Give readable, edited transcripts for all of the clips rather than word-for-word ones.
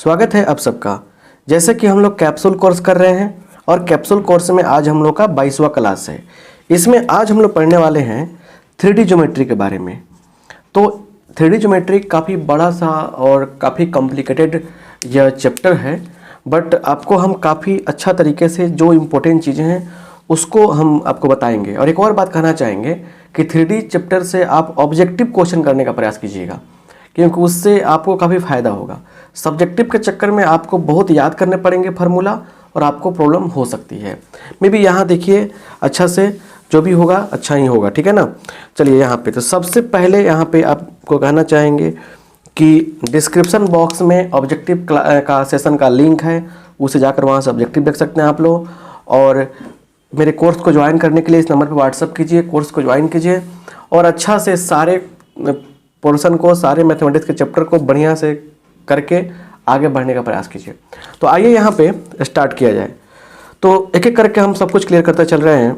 स्वागत है आप सबका। जैसे कि हम लोग कैप्सूल कोर्स कर रहे हैं और कैप्सूल कोर्स में आज हम लोग का 22वां क्लास है। इसमें आज हम लोग पढ़ने वाले हैं 3D ज्योमेट्री के बारे में। तो 3D ज्योमेट्री काफ़ी बड़ा सा और काफ़ी कॉम्प्लिकेटेड यह चैप्टर है, बट आपको हम काफ़ी अच्छा तरीके से जो इम्पोर्टेंट चीज़ें हैं उसको हम आपको बताएंगे। और एक और बात कहना चाहेंगे कि 3D चैप्टर से आप ऑब्जेक्टिव क्वेश्चन करने का प्रयास कीजिएगा, क्योंकि उससे आपको काफ़ी फ़ायदा होगा। सब्जेक्टिव के चक्कर में आपको बहुत याद करने पड़ेंगे फार्मूला और आपको प्रॉब्लम हो सकती है। मे बी यहाँ देखिए अच्छा से जो भी होगा अच्छा ही होगा, ठीक है ना। चलिए यहाँ पे तो सबसे पहले यहाँ पे आपको कहना चाहेंगे कि डिस्क्रिप्शन बॉक्स में ऑब्जेक्टिव का सेशन का लिंक है, उसे जाकर वहाँ से ऑब्जेक्टिव देख सकते हैं आप लोग। और मेरे कोर्स को ज्वाइन करने के लिए इस नंबर पर व्हाट्सअप कीजिए, कोर्स को ज्वाइन कीजिए और अच्छा से सारे पोर्शन को, सारे मैथमेटिक्स के चैप्टर को बढ़िया से करके आगे बढ़ने का प्रयास कीजिए। तो आइए यहाँ पे स्टार्ट किया जाए। तो एक एक करके हम सब कुछ क्लियर करते चल रहे हैं।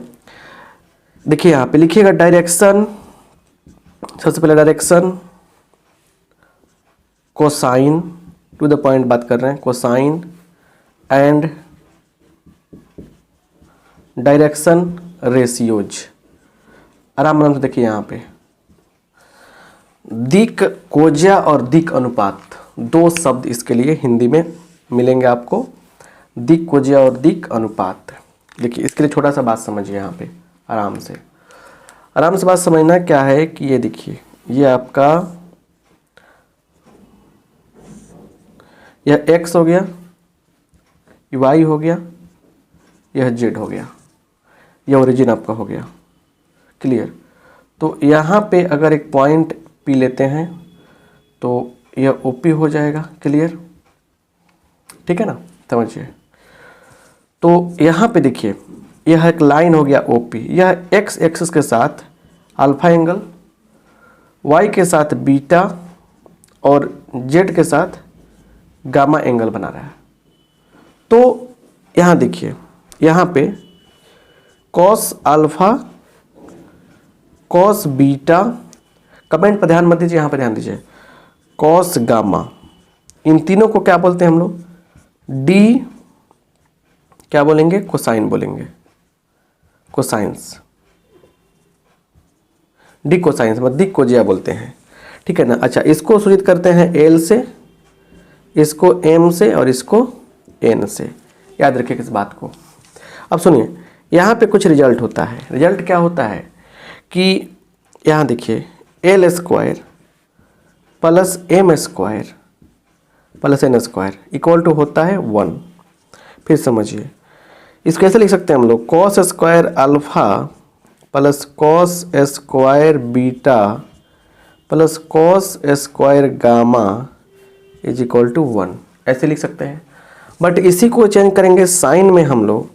देखिए यहाँ पे लिखिएगा डायरेक्शन। सबसे पहले direction cosine, to the point बात कर रहे हैं, कोसाइन एंड डायरेक्शन रेशियोज। आराम से देखिए यहाँ पे दिक कोज्या और दिक अनुपात, दो शब्द इसके लिए हिंदी में मिलेंगे आपको, दिक कोज्या और दिक अनुपात। देखिए इसके लिए छोटा सा बात समझिए यहाँ पे, आराम से बात समझना क्या है कि ये देखिए ये आपका यह x हो गया, y हो गया, यह z हो गया, यह ओरिजिन आपका हो गया। क्लियर। तो यहाँ पे अगर एक पॉइंट P लेते हैं तो यह OP हो जाएगा। क्लियर, ठीक है ना, समझिए। तो यहाँ पे देखिए यह एक लाइन हो गया OP, यह x एक्सिस के साथ अल्फा एंगल, y के साथ बीटा और z के साथ गामा एंगल बना रहा है। तो यहाँ देखिए यहाँ पे cos alpha, cos beta, comment पर ध्यान मत दीजिए, यहाँ पर ध्यान दीजिए, कॉस गामा, इन तीनों को क्या बोलते हैं हम लोग, डी क्या बोलेंगे, कोसाइन बोलेंगे, कोसाइंस, डी कोसाइंस मतलब डी कोजिया बोलते हैं, ठीक है ना। अच्छा, इसको सूचित करते हैं एल से, इसको एम से और इसको एन से। याद रखिए इस बात को। अब सुनिए यहाँ पे कुछ रिजल्ट होता है। रिजल्ट क्या होता है कि यहाँ देखिए l square plus m square plus n square equal to होता है 1। फिर समझिए इसको कैसे लिख सकते हैं हम लोग, cos square alpha plus cos square beta plus cos square gamma is equal to 1, ऐसे लिख सकते हैं। बट इसी को चेंज करेंगे साइन में हम लोग,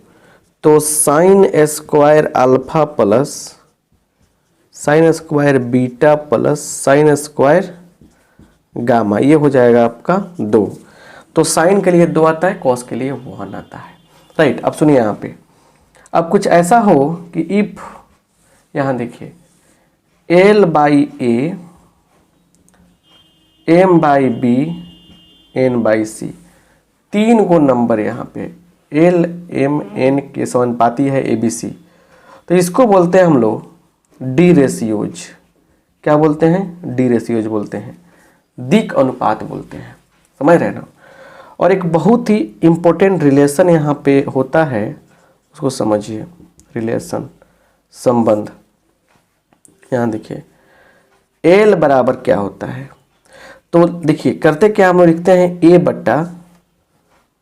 तो sine square alpha plus sine square beta plus sine square gamma, ये हो जाएगा आपका 2। तो साइन के लिए 2 आता है, कॉस के लिए 1 आता है, राइट। अब सुनिए यहाँ पे, अब कुछ ऐसा हो कि इफ यहाँ देखिए L by A, M by B, N by C, 3 को नंबर यहाँ पे एल एम एन के समानुपाती है ABC। तो इसको बोलते हैं हम लोग डी रेशियोज। क्या बोलते हैं, डी रेशियोज बोलते हैं, दिक अनुपात बोलते हैं, समझ रहे ना। और एक बहुत ही इम्पोर्टेंट रिलेशन यहाँ पे होता है, उसको समझिए, रिलेशन, संबंध। यहाँ देखिए एल बराबर क्या होता है, तो देखिए करते क्या हम लोग लिखते हैं ए बट्टा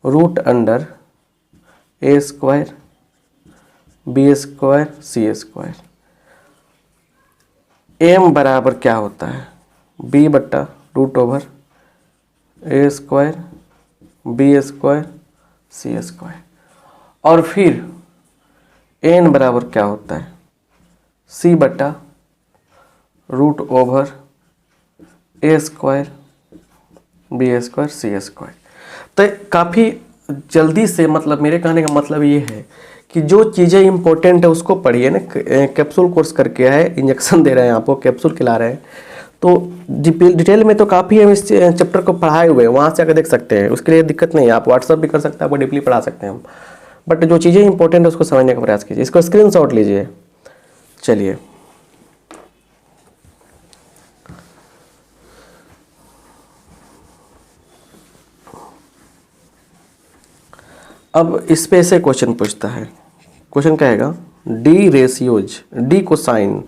रूट अंडर ए स्क्वायर बी स्क्वायर सी स्क्वायर। एम बराबर क्या होता है, बी बट्टा रूट ओवर ए स्क्वायर बी स्क्वायर सी स्क्वायर। और फिर एन बराबर क्या होता है, सी बट्टा रूट ओवर ए स्क्वायर बी स्क्वायर सी स्क्वायर। तो काफ़ी जल्दी से, मतलब मेरे कहने का मतलब ये है कि जो चीज़ें इंपॉर्टेंट है उसको पढ़िए ना। कैप्सूल कोर्स करके है, इंजेक्शन दे रहे हैं आपको, कैप्सूल खिला रहे हैं, तो डिटेल में तो काफ़ी हम इस चैप्टर को पढ़ाए हुए हैं, वहाँ से आकर देख सकते हैं, उसके लिए दिक्कत नहीं है। आप व्हाट्सअप भी कर सकते हैं, आपको डीपली पढ़ा सकते हैं हम, बट जो चीज़ें इंपॉर्टेंट है उसको समझने का प्रयास कीजिए। इसको स्क्रीनशॉट लीजिए। चलिए, अब इस पे से क्वेश्चन पूछता है। क्वेश्चन क्या है? D ratios, D cosine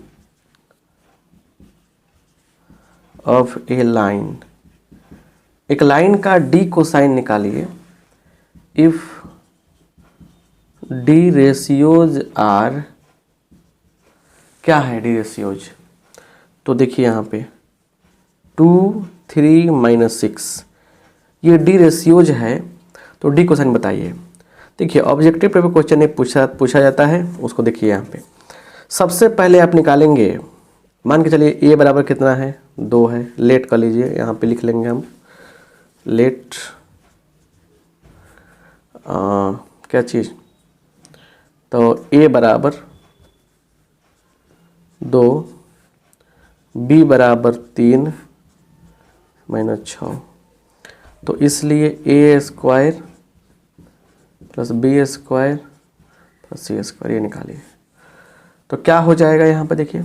of A line, एक लाइन का डी कोसाइन निकालिए इफ डी रेशियोज आर, क्या है डी रेशियोज? तो देखिए यहाँ पे 2, 3, -6 ये डी रेशियोज है, तो डी कोसाइन बताइए। देखिए ऑब्जेक्टिव पेपर क्वेश्चन एक पूछा जाता है, उसको देखिए यहाँ पे सबसे पहले आप निकालेंगे, मान के चलिए ए बराबर कितना है? 2 है। लेट कर लीजिए, यहाँ पे लिख लेंगे हम लेट क्या चीज़, तो ए बराबर 2, बी बराबर 3 -6, तो इसलिए A square plus B square plus C square ये निकालिए। तो क्या हो जाएगा यहाँ पे? देखिए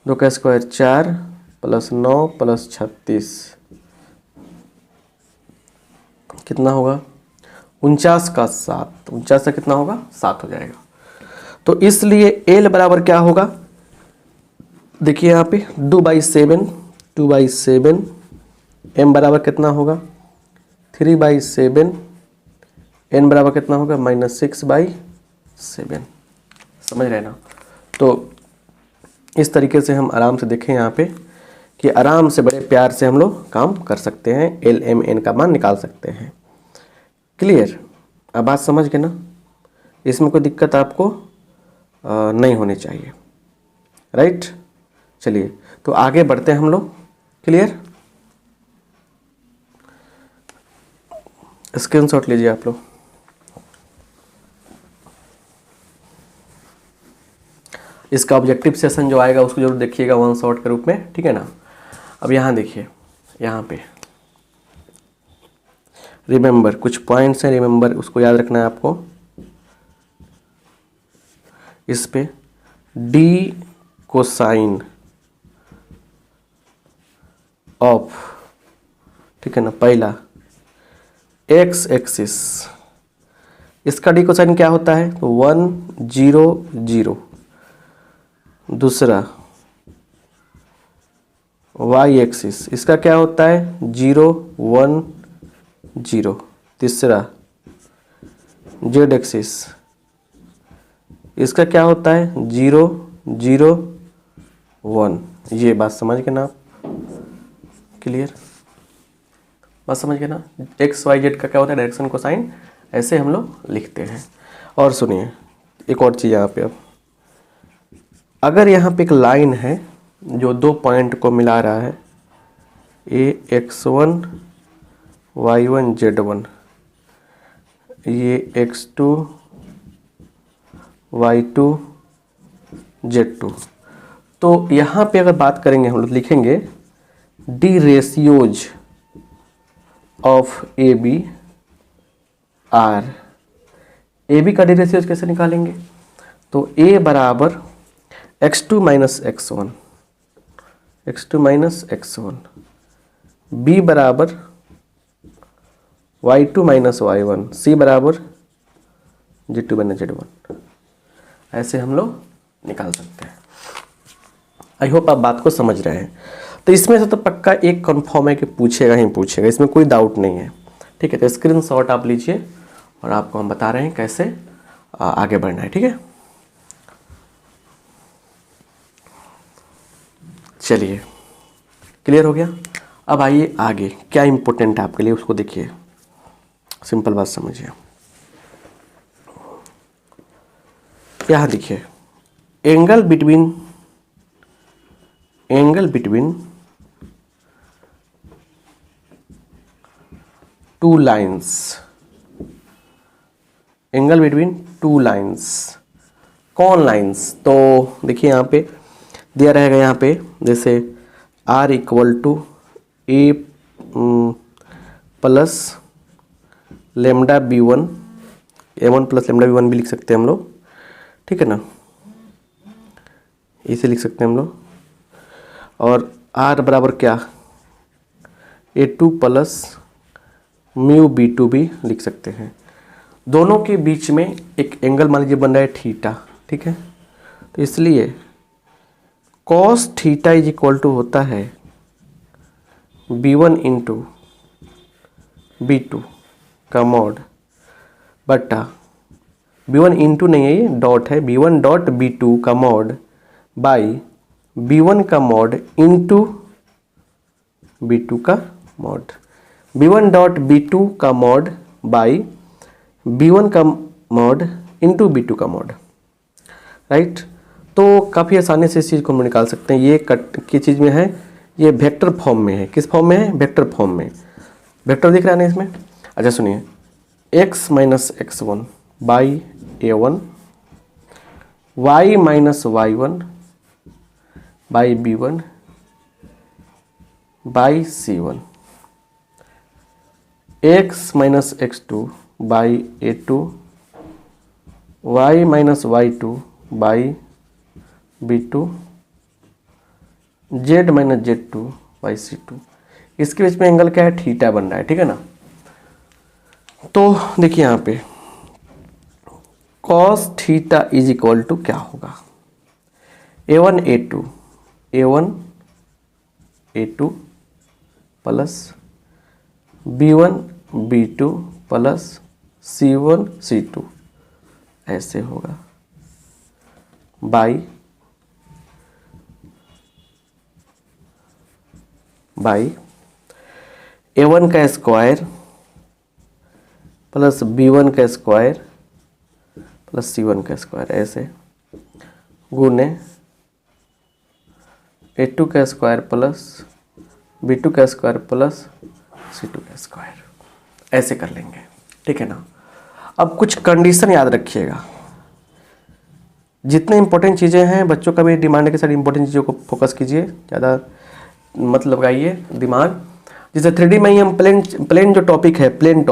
2 का स्क्वायर 4 + 9 + 36 कितना होगा? 49 का 7, 49 से कितना होगा? 7 हो जाएगा। तो इसलिए एल बराबर क्या होगा? देखिए यहाँ पे 2/7 एम बराबर कितना होगा? 3/7, एन बराबर कितना होगा? -6/7। समझ रहे ना? तो इस तरीके से हम आराम से देखें यहाँ पे कि आराम से बड़े प्यार से हम लोग काम कर सकते हैं, एल एम एन का मान निकाल सकते हैं। क्लियर? अब बात समझ गए ना? इसमें कोई दिक्कत आपको नहीं होनी चाहिए, राइट? चलिए तो आगे बढ़ते हैं हम लोग। क्लियर? स्क्रीनशॉट लीजिए आप लोग। इसका ऑब्जेक्टिव सेशन जो आएगा उसको जरूर देखिएगा 1 शॉट के रूप में, ठीक है ना? अब यहाँ देखिए, यहाँ पे रिमेंबर कुछ पॉइंट्स हैं, रिमेंबर उसको याद रखना है आपको। इस पे डी कोसाइन ऑफ, ठीक है ना, पहला एक्स एक्सिस, इसका डी कोसाइन क्या होता है? तो 1, 0, 0। दूसरा वाई एक्सिस, इसका क्या होता है? 0, 1, 0। तीसरा जेड एक्सिस, इसका क्या होता है? 0, 0, 1। ये बात समझ गए ना आप? क्लियर? बात समझ गए ना? एक्स वाई जेड का क्या होता है? डायरेक्शन कोसाइन, ऐसे हम लोग लिखते हैं। और सुनिए एक और चीज़ यहाँ पे, अब अगर यहाँ पे एक लाइन है जो 2 पॉइंट को मिला रहा है, ए x1 y1 z1, ये x2 y2 z2, तो यहाँ पे अगर बात करेंगे हम लोग लिखेंगे d ratios of A B R. A B का डी रेशियोज कैसे निकालेंगे? तो ए बराबर x2 - x1, x2 - x1, b बराबर y2 - y1, c बराबर z2 - z1। ऐसे हम लोग निकाल सकते हैं। आई होप आप बात को समझ रहे हैं। तो इसमें से तो पक्का एक कंफर्म है कि पूछेगा ही पूछेगा, इसमें कोई डाउट नहीं है, ठीक है? तो स्क्रीनशॉट आप लीजिए और आपको हम बता रहे हैं कैसे आगे बढ़ना है, ठीक है? चलिए, क्लियर हो गया? अब आइए आगे, क्या इंपॉर्टेंट है आपके लिए उसको देखिए। सिंपल बात समझिए। यहाँ देखिए angle between two lines, angle between two lines, कौन लाइन्स? तो देखिए यहाँ पे दिया रहेगा, यहाँ पे जैसे r equal to a plus lambda b1, a1 plus lambda b1 भी लिख सकते हैं हम लोग, ठीक है ना, इसे लिख सकते हैं हम लोग। और r बराबर क्या, a2 प्लस म्यू b2 भी लिख सकते हैं। दोनों के बीच में एक एंगल मान लीजिए बन रहा है थीटा, ठीक है। तो इसलिए cos theta is equal to होता है b1 इंटू b2 का मॉड बटा b1 इंटू नहीं है, ये डॉट है, b1 डॉट b2 का मॉड बाई b1 का मॉड इंटू b2 का मॉड, b1 डॉट b2 का मॉड बाई b1 का मॉड इंटू b2 का मॉड, राइट। तो काफ़ी आसानी से इस चीज़ को हम निकाल सकते हैं। ये कट की चीज़ में है, ये वेक्टर फॉर्म में है। किस फॉर्म में है, वेक्टर फॉर्म में। वेक्टर दिख रहा है ना इसमें। अच्छा सुनिए, x minus x1 by a1, y minus y1 by b1 by c1, x minus x2 by a2, y minus y2 by b2, z minus z2 by c2। इसके बीच में एंगल क्या है, थीटा बन रहा है, ठीक है ना। तो देखिए यहाँ पे cos theta is equal to क्या होगा, a1 a2 plus b1 b2 plus c1 c2 ऐसे होगा बाई a1 का स्क्वायर प्लस b1 का स्क्वायर प्लस c1 का स्क्वायर ऐसे गुने a2 का स्क्वायर प्लस b2 का स्क्वायर प्लस c2 का स्क्वायर ऐसे कर लेंगे, ठीक है ना। अब कुछ कंडीशन याद रखिएगा। जितने इंपॉर्टेंट चीज़ें हैं बच्चों का भी डिमांड है कि सर इंपॉर्टेंट चीज़ों को फोकस कीजिए, ज़्यादा मत लगाइए दिमाग। जैसे 3D में ही हम प्लेन जो टॉपिक है, प्लेन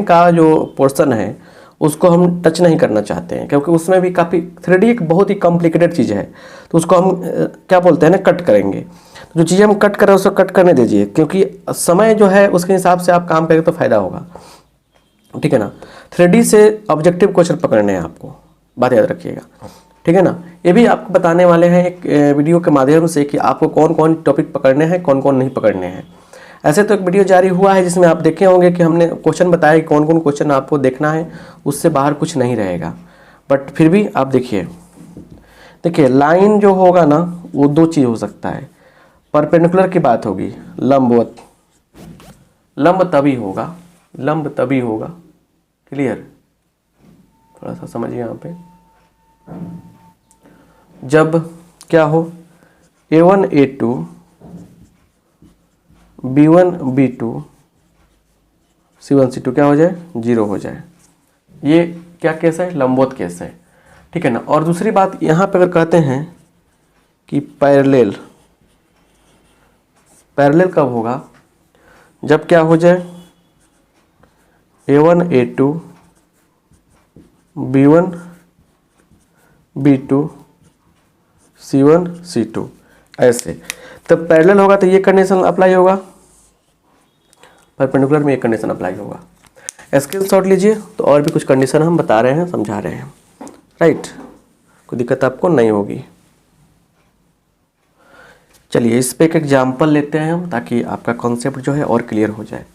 का जो पोर्शन है उसको हम टच नहीं करना चाहते हैं, क्योंकि उसमें भी काफ़ी 3D एक बहुत ही कॉम्प्लिकेटेड चीज़ है। तो उसको हम क्या बोलते हैं ना, कट करेंगे। जो चीज़ें हम कट करें उसको कट करने दीजिए, क्योंकि समय जो है उसके हिसाब से आप काम करेंगे तो फ़ायदा होगा, ठीक है ना। 3D से ऑब्जेक्टिव क्वेश्चन पकड़ने हैं आपको, बात याद रखिएगा, ठीक है ना। ये भी आपको बताने वाले हैं एक वीडियो के माध्यम से कि आपको कौन कौन टॉपिक पकड़ने हैं, कौन कौन नहीं पकड़ने हैं। ऐसे तो एक वीडियो जारी हुआ है जिसमें आप देखे होंगे कि हमने क्वेश्चन बताया कि कौन कौन क्वेश्चन आपको देखना है, उससे बाहर कुछ नहीं रहेगा। बट फिर भी आप देखिए लाइन जो होगा ना वो दो चीज़ हो सकता है। परपेंडिकुलर की बात होगी, लंबवत, लंब तभी होगा, क्लियर। थोड़ा सा समझिए यहाँ पे, जब क्या हो a1 a2 b1 b2 c1 c2 क्या हो जाए, 0 हो जाए। ये क्या केस है, लंबवत केस है, ठीक है ना। और दूसरी बात यहाँ पे अगर कहते हैं कि पैरेलल कब होगा, जब क्या हो जाए a1 a2 b1 b2 c1 c2 ऐसे, तब पैरेलल होगा तो ये कंडीशन अप्लाई होगा, परपेंडिकुलर में ये कंडीशन अप्लाई होगा। स्क्रीनशॉट लीजिए, तो और भी कुछ कंडीशन हम बता रहे हैं, समझा रहे हैं, राइट। कोई दिक्कत आपको नहीं होगी। चलिए इस पे एक एग्जाम्पल लेते हैं हम, ताकि आपका कॉन्सेप्ट जो है और क्लियर हो जाए।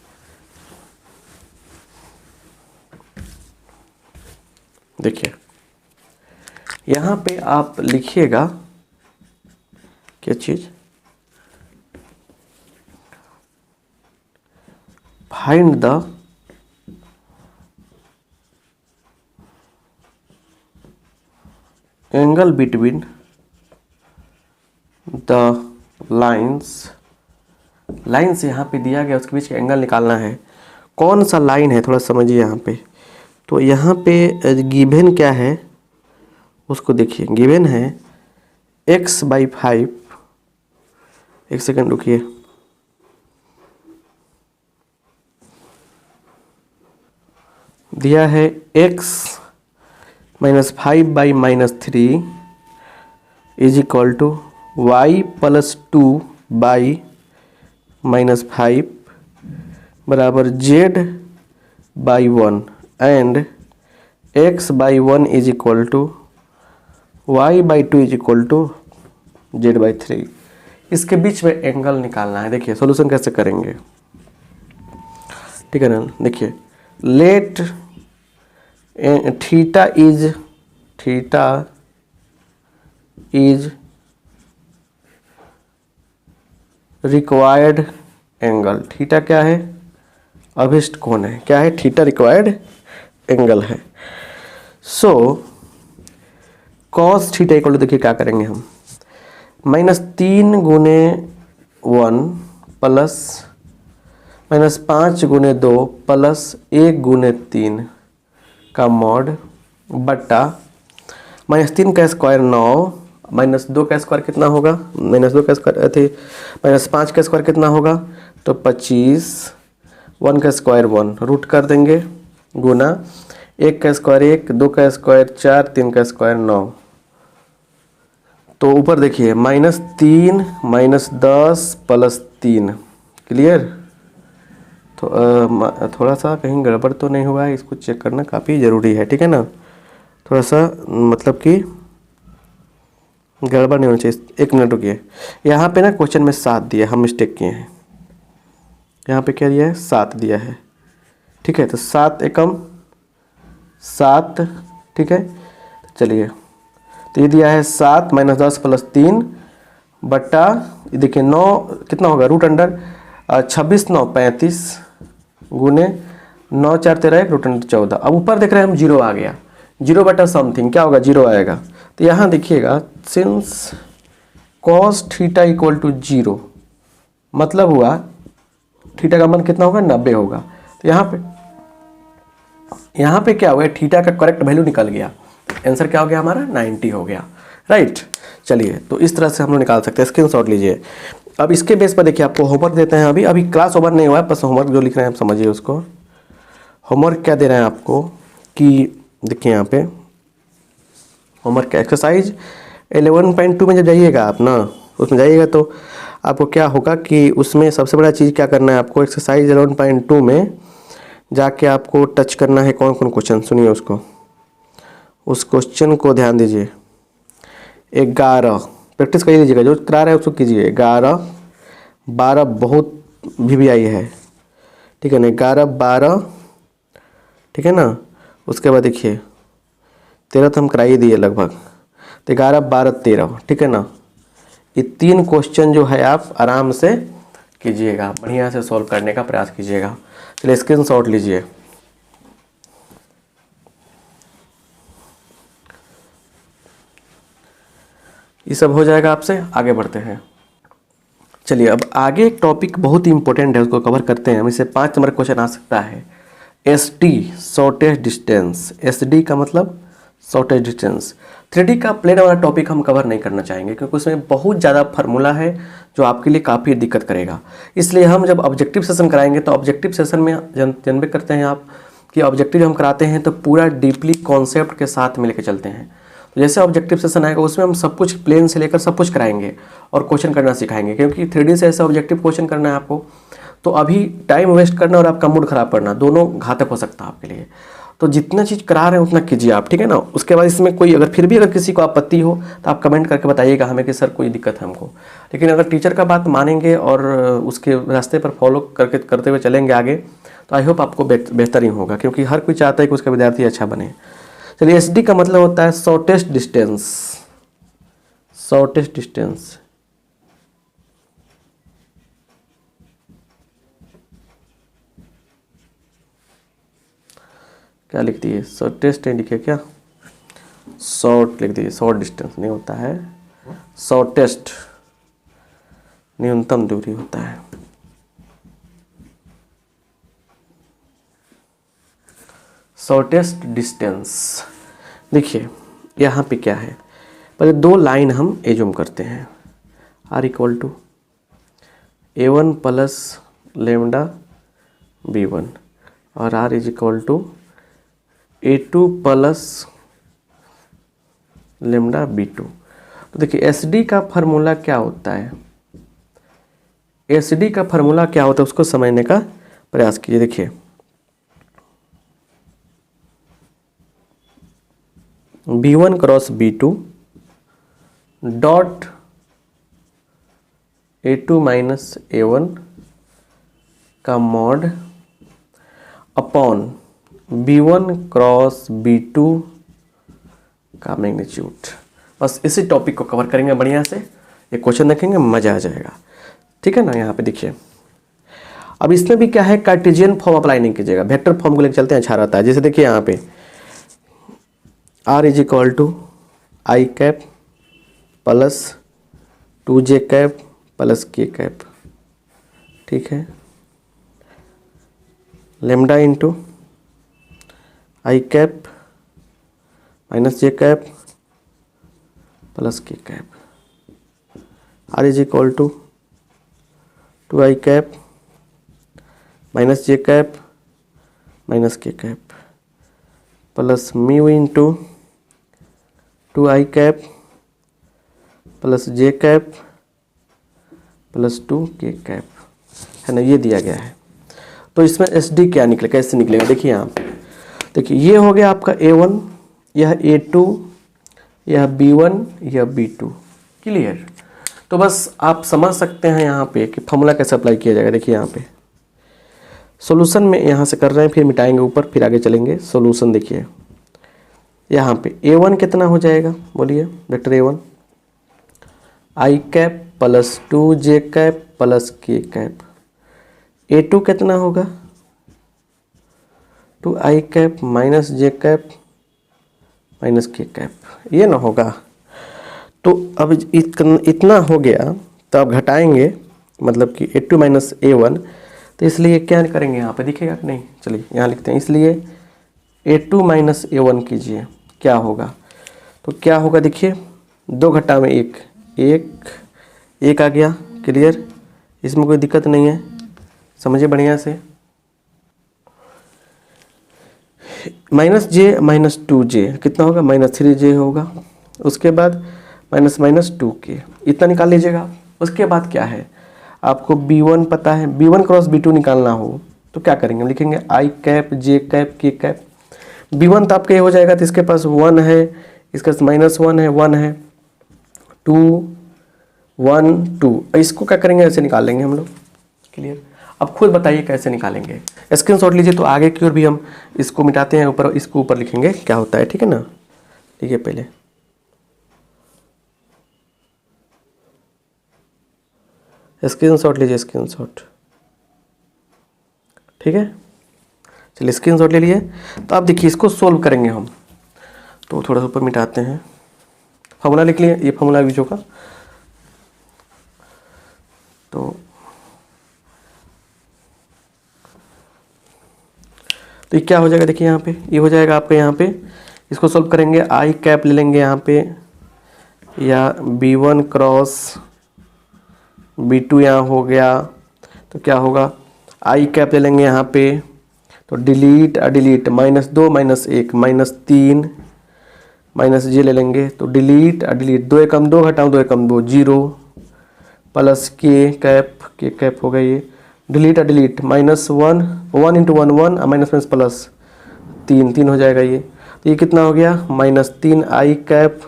देखिए यहाँ पे आप लिखिएगा क्या चीज, find the angle between the lines यहाँ पे दिया गया, उसके बीच का एंगल निकालना है। कौन सा लाइन है थोड़ा समझिए यहाँ पे। तो यहाँ पे गिवन क्या है उसको देखिए, गिवन है x/5 एक सेकंड रुकिए। दिया है x minus 5/-3 is equal to y plus 2/-5 बराबर z/1 and x/1 is equal to y/2 is equal to z/3। इसके बीच में एंगल निकालना है। देखिए सॉल्यूशन कैसे करेंगे, ठीक है ना। देखिए let theta is required angle. Theta क्या है, अभिष्ट कोण है। क्या है, थीटा रिक्वायर्ड एंगल है। So cos theta equal to, देखिए क्या करेंगे हम, -3 गुने 1 प्लस -5 गुने 2 प्लस 1 गुने 3 का मॉड बट्टा -3 का स्क्वायर 9 -2 का स्क्वायर कितना होगा, -2 का स्क्वायर थे -5 का स्क्वायर कितना होगा, तो 25, 1 का स्क्वायर 1 रूट कर देंगे गुना 1 का स्क्वायर 1, 2 का स्क्वायर 4, 3 का स्क्वायर 9। तो ऊपर देखिए -3 -10 प्लस 3, क्लियर। तो थोड़ा सा कहीं गड़बड़ तो नहीं हुआ है, इसको चेक करना काफ़ी ज़रूरी है, ठीक है ना। थोड़ा सा मतलब कि गड़बड़ नहीं होना चाहिए। एक मिनट रुकिए, यहाँ पे ना क्वेश्चन में 7 दिया, हम मिस्टेक किए हैं। यहाँ पे क्या दिया है, 7 दिया है, ठीक है। तो 7 एकम 7, ठीक है। चलिए तो ये दिया है 7 -10 प्लस 3 बट्टा, देखिए 9 कितना होगा, रूट अंडर 26 9 35 गुने 9 4 13 रूट अंडर 14। अब ऊपर देख रहे हैं हम 0 आ गया, 0 बटा समथिंग क्या होगा, 0 आएगा। तो यहाँ देखिएगा since cos theta equal to 0, मतलब हुआ थीटा का मान कितना होगा, 90 होगा। तो यहाँ पे क्या हुआ, थीटा का करेक्ट वैल्यू निकल गया। आंसर क्या हो गया हमारा, 90 हो गया, राइट। चलिए तो इस तरह से हम लोग निकाल सकते हैं, स्क्रीनशॉट लीजिए। अब इसके बेस पर देखिए आपको होमवर्क देते हैं। अभी क्लास ओवर नहीं हुआ है, बस होमवर्क जो लिख रहे हैं आप समझिए उसको। होमवर्क क्या दे रहे हैं आपको कि देखिए यहाँ पे होमवर्क का एक्सरसाइज 11.2 में जब जाइएगा आप ना, उसमें जाइएगा तो आपको क्या होगा कि उसमें सबसे बड़ा चीज़ क्या करना है आपको, एक्सरसाइज 11.2 में जाके आपको टच करना है कौन कौन क्वेश्चन, सुनिए उसको, उस क्वेश्चन को ध्यान दीजिए। 11 प्रैक्टिस कर लीजिएगा, जो करा रहा है उसको कीजिए। 11 12 बहुत भी आई है, ठीक है ना, 11 12, ठीक है ना। उसके बाद देखिए 13 तो हम करा ही दिए लगभग, तो 11 12 13, ठीक है ना। ये 3 क्वेश्चन जो है आप आराम से कीजिएगा, बढ़िया से सॉल्व करने का प्रयास कीजिएगा। चलिए स्क्रीनशॉट लीजिए। ये सब हो जाएगा आपसे, आगे बढ़ते हैं। चलिए अब आगे एक टॉपिक बहुत ही इंपॉर्टेंट है, उसको कवर करते हैं हम। इससे 5 नंबर क्वेश्चन आ सकता है। SD शॉर्टेस्ट डिस्टेंस, SD का मतलब शॉर्टेस्ट डिस्टेंस। 3D का प्लेन वाला टॉपिक हम कवर नहीं करना चाहेंगे क्योंकि उसमें बहुत ज़्यादा फार्मूला है जो आपके लिए काफ़ी दिक्कत करेगा। इसलिए हम जब ऑब्जेक्टिव सेशन कराएंगे तो ऑब्जेक्टिव सेशन में जानबे करते हैं आप कि ऑब्जेक्टिव हम कराते हैं तो पूरा डीपली कॉन्सेप्ट के साथ में लेके चलते हैं। तो जैसे ऑब्जेक्टिव सेशन आएगा उसमें हम सब कुछ प्लेन से लेकर सब कुछ कराएंगे और क्वेश्चन करना सिखाएंगे, क्योंकि 3D से ऐसा ऑब्जेक्टिव क्वेश्चन करना है आपको तो अभी टाइम वेस्ट करना और आपका मूड खराब करना दोनों घातक हो सकता है आपके लिए। तो जितना चीज़ करा रहे हैं उतना कीजिए आप, ठीक है ना। उसके बाद इसमें कोई अगर फिर भी अगर किसी को आपत्ति हो तो आप कमेंट करके बताइएगा हमें कि सर कोई दिक्कत है हमको। लेकिन अगर टीचर का बात मानेंगे और उसके रास्ते पर फॉलो करते हुए चलेंगे आगे तो आई होप आपको बेहतर ही होगा, क्योंकि हर कोई चाहता है कि उसका विद्यार्थी अच्छा बने। चलिए SD का मतलब होता है शॉर्टेस्ट डिस्टेंस। शॉर्टेस्ट डिस्टेंस क्या लिख दिए, शॉर्टेस्ट नहीं लिखे क्या, शॉर्ट लिख दिए। शॉर्ट डिस्टेंस नहीं होता है, शॉर्टेस्ट न्यूनतम दूरी होता है। शॉर्टेस्ट डिस्टेंस देखिए यहाँ पे क्या है, पहले 2 लाइन हम एज्यूम करते हैं, R = A1 plus lambda B1 और R is equal to A2 plus lambda B2। तो देखिए SD का फार्मूला क्या होता है, SD का फार्मूला क्या होता है उसको समझने का प्रयास कीजिए। देखिए B1 cross B2 dot A2 minus A1 का mod upon B1 cross B2 का मैग्नीट्यूड। बस इसी टॉपिक को कवर करेंगे बढ़िया से, ये क्वेश्चन देखेंगे मज़ा आ जाएगा, ठीक है ना। यहाँ पे देखिए अब इसमें भी क्या है, कार्टेशियन फॉर्म अप्लाई नहीं कीजिएगा, वेक्टर फॉर्म को लेकर चलते हैं, अच्छा रहता है। जैसे देखिए यहाँ पे R is equal to i cap plus 2j cap plus k cap, ठीक है, lambda into i cap minus j cap plus k cap. R is equal to 2i cap minus j cap minus k cap plus mu into 2i cap plus j cap plus 2k cap, है ना, ये दिया गया है। तो इसमें SD क्या निकले, कैसे निकलेगा, देखिए यहाँ पे देखिए ये हो गया आपका A1, यह A2, यह B1, यह B2, क्लियर। तो बस आप समझ सकते हैं यहाँ पे कि फॉर्मूला कैसे अप्लाई किया जाएगा। देखिए यहाँ पे सॉल्यूशन में यहाँ से कर रहे हैं, फिर मिटाएंगे ऊपर, फिर आगे चलेंगे। सॉल्यूशन देखिए यहाँ पे A1 कितना हो जाएगा, बोलिए, vector A1 I cap plus 2j cap plus k cap. A2 कितना होगा, 2i cap minus j cap minus k cap, ये ना होगा। तो अब इतना हो गया, तो अब घटाएंगे, मतलब कि A2 माइनस A1, तो इसलिए क्या करेंगे यहाँ पे दिखेगा कि नहीं, चलिए यहाँ लिखते हैं। इसलिए A2 माइनस A1 कीजिए, क्या होगा, तो क्या होगा देखिए 2 घटा में 1, 1 आ गया, क्लियर, इसमें कोई दिक्कत नहीं है, समझिए बढ़िया से। माइनस j माइनस 2j कितना होगा, माइनस 3j होगा। उसके बाद माइनस माइनस 2k, इतना निकाल लीजिएगा। उसके बाद क्या है, आपको B1 पता है, B1 क्रॉस B2 निकालना हो तो क्या करेंगे, हम लिखेंगे I cap j cap k cap. B1 तो आपका ये हो जाएगा, तो इसके पास 1 है, इसके पास माइनस 1 है, 1 है, 2 1 2, इसको क्या करेंगे, ऐसे निकाल लेंगे हम लोग, क्लियर। अब खुद बताइए कैसे निकालेंगे, स्क्रीनशॉट लीजिए। तो आगे की ओर भी हम इसको मिटाते हैं, ऊपर इसको ऊपर लिखेंगे क्या होता है, ठीक है ना। लिखिए पहले स्क्रीनशॉट लीजिए, स्क्रीनशॉट, ठीक है, चलिए स्क्रीनशॉट ले लिए। तो आप देखिए इसको सोल्व करेंगे हम, तो थोड़ा सा ऊपर मिटाते हैं, फॉर्मूला लिख लिए, ये फॉर्मूला बीजों का। तो ये क्या हो जाएगा, देखिए यहाँ पे ये हो जाएगा आपका, यहाँ पे इसको सोल्व करेंगे, आई कैप ले लेंगे यहाँ पे, या B1 क्रॉस B2 यहाँ हो गया, तो क्या होगा, आई कैप ले लेंगे यहाँ पे, तो delete delete minus 2 minus 1 minus 3 minus j ले लेंगे, तो डिलीट डिलीट 2 एकम 2 घटाऊँ 2 एकम 2 0 प्लस k कैप हो गया, ये delete delete minus 1 1 into 1 1 minus minus plus 3 हो जाएगा ये। तो ये कितना हो गया, माइनस 3 आई कैप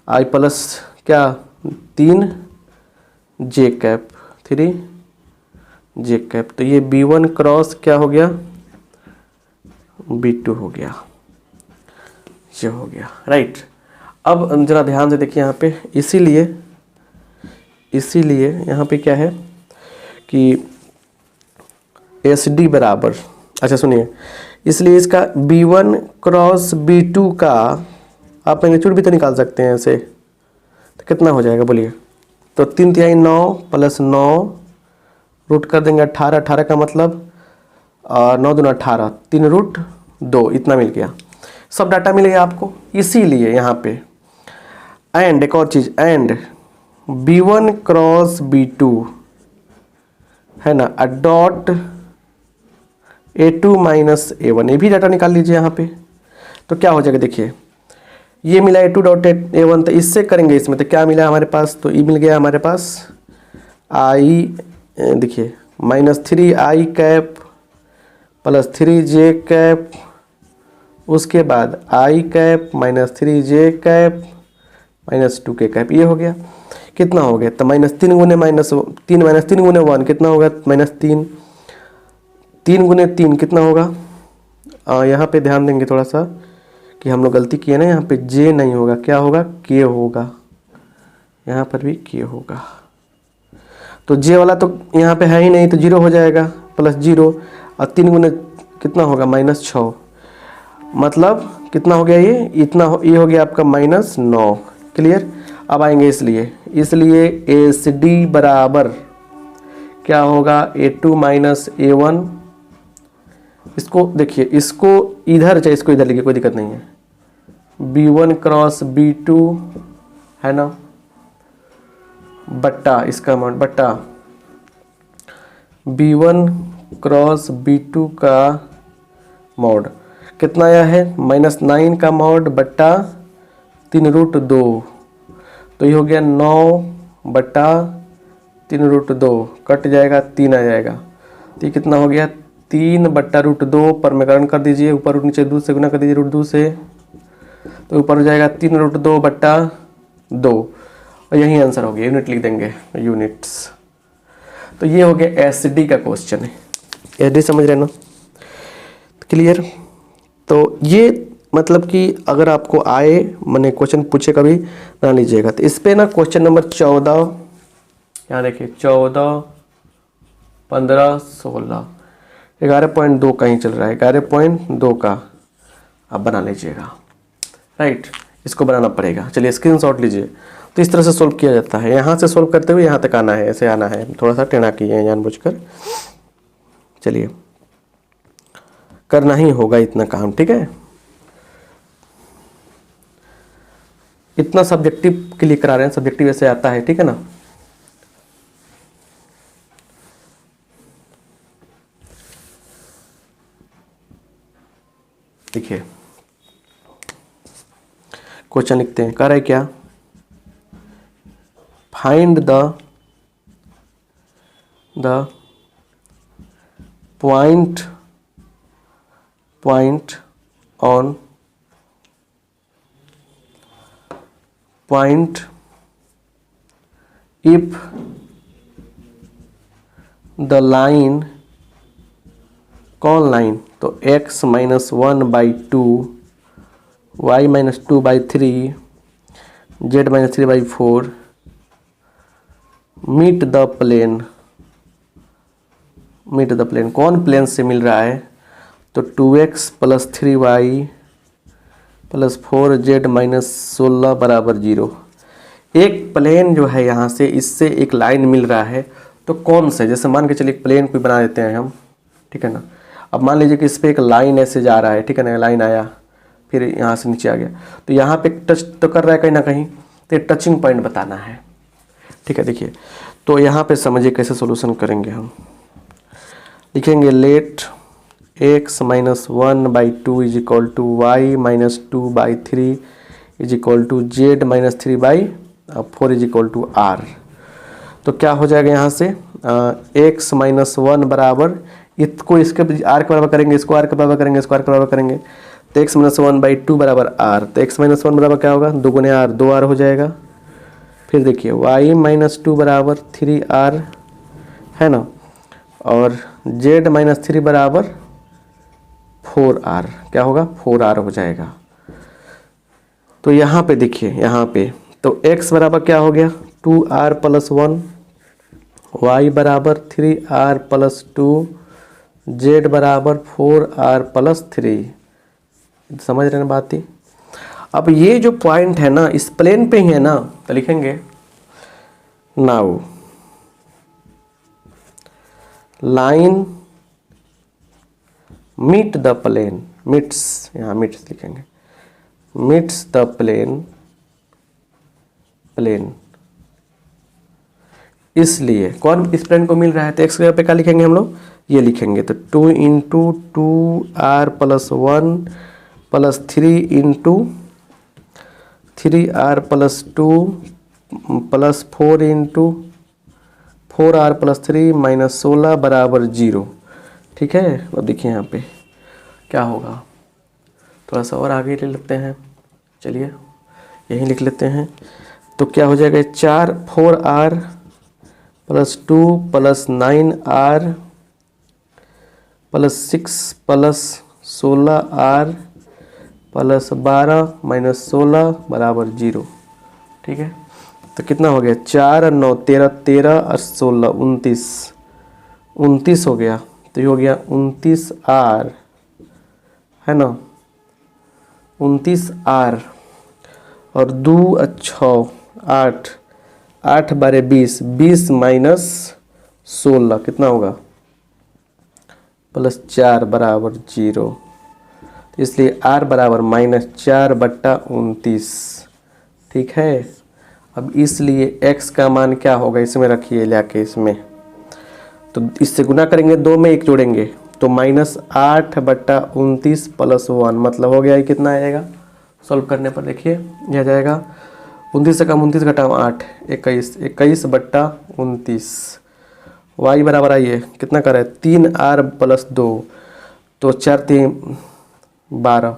आई प्लस क्या 3 जे कैप 3 जे कैप। तो ये B1 क्रॉस क्या हो गया, B2 हो गया, ये हो गया, राइट। अब जरा ध्यान से देखिए यहाँ पे, इसीलिए यहाँ पे क्या है कि SD बराबर, अच्छा सुनिए, इसलिए इसका B1 क्रॉस B2 का आप मैग्नीट्यूड भी तो निकाल सकते हैं ऐसे, तो कितना हो जाएगा बोलिए, तो 3 तिहाई 9 प्लस 9 रूट कर देंगे 18, 18 का मतलब 9 दूना 18, 3 रूट 2, इतना मिल गया, सब डाटा मिल गया आपको। इसीलिए यहाँ पे एंड एक और चीज़, एंड B1 क्रॉस B2 है ना, a dot A2 minus A1, ये भी डाटा निकाल लीजिए यहाँ पे। तो क्या हो जाएगा देखिए, ये मिला A2 डॉट A1, तो इससे करेंगे इसमें तो क्या मिला हमारे पास, तो ये मिल गया हमारे पास आई, देखिए -3i cap plus 3j cap, उसके बाद i cap -3j cap -2k cap, ये हो गया। कितना हो गया, तो -3 गुने -3 गुने 1 कितना होगा, -3, 3 गुने 3 कितना होगा। यहाँ पे ध्यान देंगे थोड़ा सा कि हम लोग गलती किए ना, यहाँ पे j नहीं होगा, क्या होगा, k होगा, यहाँ पर भी k होगा। तो j वाला तो यहाँ पे है ही नहीं, तो 0 हो जाएगा, प्लस 0, और 3 गुने कितना होगा, -6, मतलब कितना हो गया ये, इतना ये हो गया आपका -9। क्लियर। अब आएंगे इसलिए ACD बराबर क्या होगा, A2 माइनस A1। इसको देखिए, इसको इधर चाहे इसको इधर लिखिए, कोई दिक्कत नहीं है, B1 क्रॉस B2 है ना, बट्टा इसका अमाउंट बट्टा B1 क्रॉस B2 का मॉड कितना आया है, -9 का मॉड बट्टा 3√2, तो ये हो गया 9 बट्टा 3√2, कट जाएगा 3 आ जाएगा, तो ये कितना हो गया, 3 बट्टा √2 पर में कर दीजिए, ऊपर और नीचे 2 से गुना कर दीजिए √2 से, तो ऊपर हो जाएगा 3√2 बट्टा 2, और यही आंसर हो गया, यूनिट लिख देंगे, यूनिट्स। तो ये हो गया एसडी का क्वेश्चन है, एसडी समझ रहे ना, क्लियर। तो ये मतलब कि अगर आपको आए मैंने क्वेश्चन पूछे कभी बना लीजिएगा। तो इस पे ना क्वेश्चन नंबर 14, यहाँ देखिए 14, 15, 16, 11.2 का ही चल रहा है, 11.2 का आप बना लीजिएगा, राइट। इसको बनाना पड़ेगा, चलिए स्क्रीनशॉट लीजिए। तो इस तरह से सोल्व किया जाता है, यहाँ से सोल्व करते हुए यहाँ तक आना है, ऐसे आना है, थोड़ा सा टेढ़ा किए हैं जानबूझकर, चलिए करना ही होगा इतना काम, ठीक है। इतना सब्जेक्टिव के लिए करा रहे हैं, सब्जेक्टिव ऐसे आता है, ठीक है ना। देखिए क्वेश्चन लिखते हैं, कह रहा है क्या, find the point on point if the line, कौन लाइन, तो x -1/2, y -2/3, z -3/4 meet the plane, कौन प्लेन से मिल रहा है, तो 2x + 3y + 4z -16 = 0। एक प्लेन जो है यहाँ से, इससे एक लाइन मिल रहा है, तो कौन से, जैसे मान के चलिए प्लेन कोई बना देते हैं हम, ठीक है ना। अब मान लीजिए कि इस पर एक लाइन ऐसे जा रहा है, ठीक है ना, लाइन आया फिर यहाँ से नीचे आ गया, तो यहाँ पे टच तो कर रहा है कहीं ना कहीं, तो टचिंग पॉइंट बताना है, ठीक है। देखिए तो यहाँ पे समझिए कैसे सॉल्यूशन करेंगे हम, लिखेंगे late x -1/2 = y -2/3 = z -3/4 = r। तो क्या हो जाएगा यहाँ से, x -1 बराबर, इसको इसके r के बराबर करेंगे, इसको r के बराबर करेंगे, इसको r के बराबर करेंगे, तो x -1/2 बराबर r, तो x -1 बराबर क्या होगा, 2 गुने r, 2r हो जाएगा। फिर देखिए y -2 बराबर 3r है ना, और z -3 बराबर 4r, क्या होगा, 4r हो जाएगा। तो यहाँ पे देखिए, यहाँ पे तो x बराबर क्या हो गया, 2r + 1, y बराबर 3r + 2, z बराबर 4r + 3। समझ रहे हैं बात ही। अब ये जो पॉइंट है ना, इस प्लेन पे ही है ना, तो लिखेंगे now line meet the plane, meets, यहाँ मीट्स लिखेंगे, मीट्स द प्लेन इसलिए कौन स्टूडेंट को मिल रहा है, तो x की जगह पे क्या लिखेंगे हम लोग, ये लिखेंगे, तो 2 into 2r plus 1 plus 3 into 3r plus 2 plus 4 into 4r plus 3 minus 16 बराबर 0। ठीक है, अब देखिए यहाँ पे क्या होगा, थोड़ा सा और आगे ले लेते हैं, चलिए यहीं लिख लेते हैं। तो क्या हो जाएगा, 4r plus 2 plus 9r plus 6 plus 16r plus 12 minus 16 बराबर 0। ठीक है, तो कितना हो गया, 4 और 9 13, 13 और 16 29, 29 हो गया। तो ये हो गया 29r, है ना, 29r और 2 और 6 8, 8 बारे 20, 20 माइनस 16 कितना होगा, प्लस 4 बराबर 0। तो इसलिए r बराबर -4/29। ठीक है, अब इसलिए x का मान क्या होगा, इसमें रखिए लाके इसमें, तो इससे गुना करेंगे, 2 में 1 जोड़ेंगे तो -8/29 प्लस 1, मतलब हो गया ये कितना आएगा, सॉल्व करने पर देखिए यह आ जाएगा 29 से कम 29 घटाओ 8, 21, 21/29। y बराबर आइए कितना करे, 3r प्लस 2, तो 4 3 12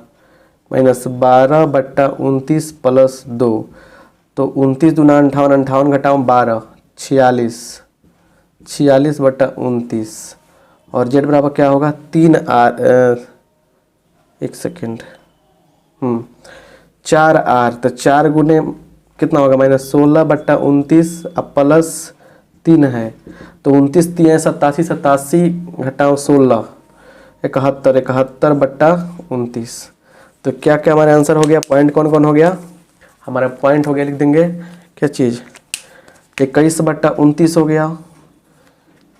माइनस 12/29 प्लस 2, तो 29 दूना 58, 58 घटाओ 12 46, 46/29। और z बराबर क्या होगा, 3r, एक सेकेंड, 4r, तो 4 गुने कितना होगा, -16/29 अब प्लस 3 है, तो 29 3 87, 87 घटाओ 16 71, 71/29। तो क्या क्या हमारा आंसर हो गया, पॉइंट कौन कौन हो गया, हमारा पॉइंट हो गया, लिख देंगे क्या चीज़, 21/29 हो गया,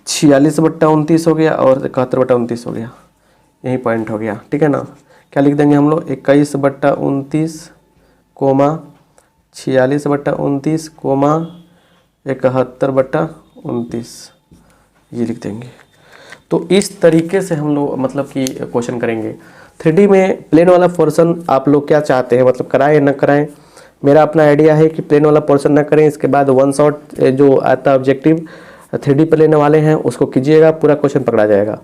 46/29 हो गया और 71/29 हो गया, यही पॉइंट हो गया। ठीक है ना, क्या लिख देंगे हम लोग, 21/29 कोमा 46/29 कोमा 71/29, ये लिख देंगे। तो इस तरीके से हम लोग मतलब कि क्वेश्चन करेंगे। 3D में प्लेन वाला पोर्शन आप लोग क्या चाहते हैं, मतलब कराएं या न कराएं, मेरा अपना आइडिया है कि प्लेन वाला पोर्शन ना करें, इसके बाद 1 शॉट जो आता है ऑब्जेक्टिव 3D पे लेने वाले हैं उसको कीजिएगा, पूरा क्वेश्चन पकड़ा जाएगा।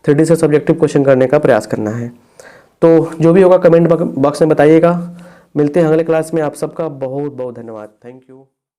3D से सब्जेक्टिव क्वेश्चन करने का प्रयास करना है। तो जो भी होगा कमेंट बॉक्स में बताइएगा। मिलते हैं अगले क्लास में, आप सबका बहुत बहुत धन्यवाद, थैंक यू।